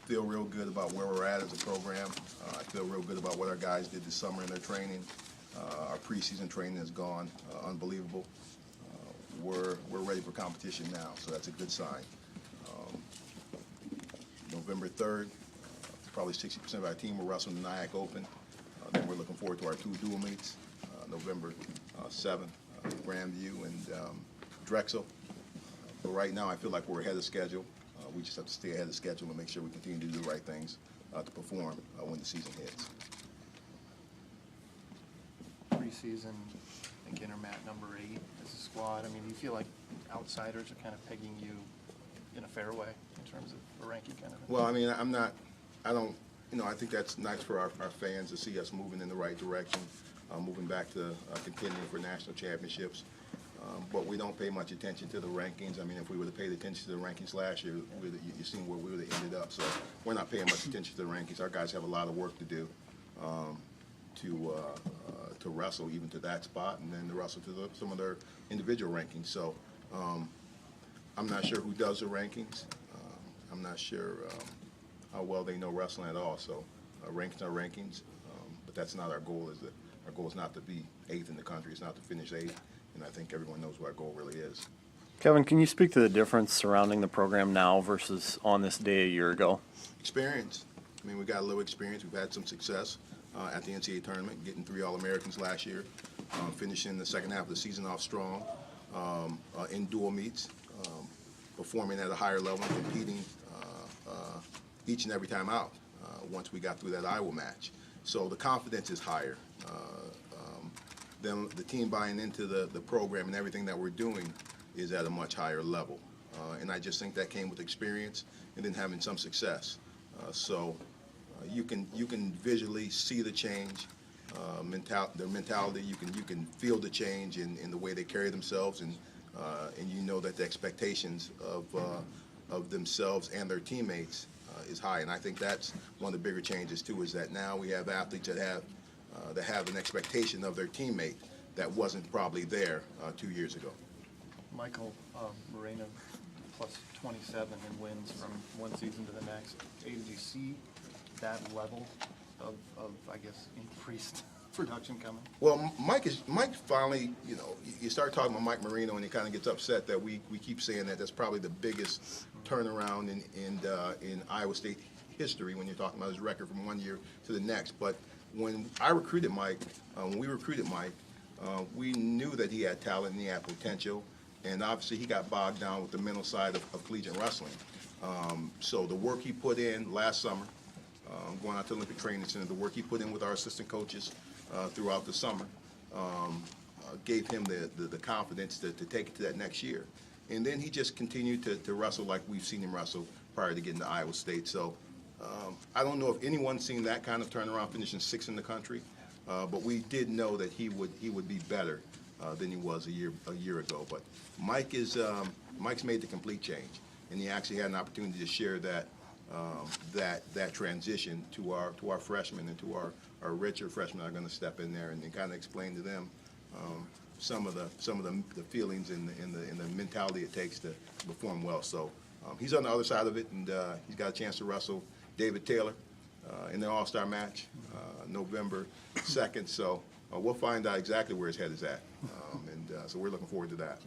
feel real good about where we're at as a program. I feel real good about what our guys did this summer in their training. Our preseason training has gone unbelievable. We're ready for competition now, so that's a good sign. November 3rd, probably 60% of our team will wrestle in the NIAC Open. Then we're looking forward to our 2 dual meets, November 7th, Grandview and Drexel. But right now, I feel like we're ahead of schedule. We just have to stay ahead of schedule and make sure we continue to do the right things to perform when the season hits. Preseason, I think Intermat number 8 as a squad. I mean, do you feel like outsiders are kind of pegging you in a fair way in terms of a ranking kind of thing? Well, I mean, I think that's nice for our fans to see us moving in the right direction, moving back to contending for national championships. But we don't pay much attention to the rankings. I mean, if we would have paid attention to the rankings last year, you've seen where we would have ended up. So we're not paying much attention to the rankings. Our guys have a lot of work to do to wrestle even to that spot, and then to wrestle to some of their individual rankings. So I'm not sure who does the rankings. I'm not sure how well they know wrestling at all. So rankings are rankings, but that's not our goal. Our goal is not to be 8th in the country. It's not to finish 8th. And I think everyone knows what our goal really is. Kevin, can you speak to the difference surrounding the program now versus on this day a year ago? Experience. I mean, we got a little experience. We've had some success at the NCAA tournament, getting 3 All-Americans last year, finishing the second half of the season off strong in dual meets, performing at a higher level, competing each and every time out once we got through that Iowa match. So the confidence is higher. Then the team buying into the program and everything that we're doing is at a much higher level. And I just think that came with experience and then having some success. So you can visually see the change, their mentality. You can feel the change in the way they carry themselves, and you know that the expectations of themselves and their teammates is high. And I think that's one of the bigger changes too, is that now we have athletes that have an expectation of their teammate that wasn't probably there 2 years ago. Michael Moreno plus 27 in wins from one season to the next. Did you see that level of I guess, increased production coming? Well, Mike finally, you start talking about Mike Marino and he kind of gets upset that we keep saying that. That's probably the biggest turnaround in Iowa State history when you're talking about his record from one year to the next. But when I recruited Mike, we knew that he had talent and he had potential, and obviously he got bogged down with the mental side of collegiate wrestling. So the work he put in last summer, going out to Olympic Training Center, the work he put in with our assistant coaches throughout the summer gave him the confidence to take it to that next year. And then he just continued to wrestle like we've seen him wrestle prior to getting to Iowa State. So I don't know if anyone's seen that kind of turnaround, finishing 6th in the country, but we did know that he would be better than he was a year ago. But Mike's made the complete change, and he actually had an opportunity to share that transition to our freshmen and to our richer freshmen that are going to step in there and kind of explain to them some of the feelings and the mentality it takes to perform well. So he's on the other side of it, and he's got a chance to wrestle David Taylor in the All-Star match November 2nd. So we'll find out exactly where his head is at, and so we're looking forward to that.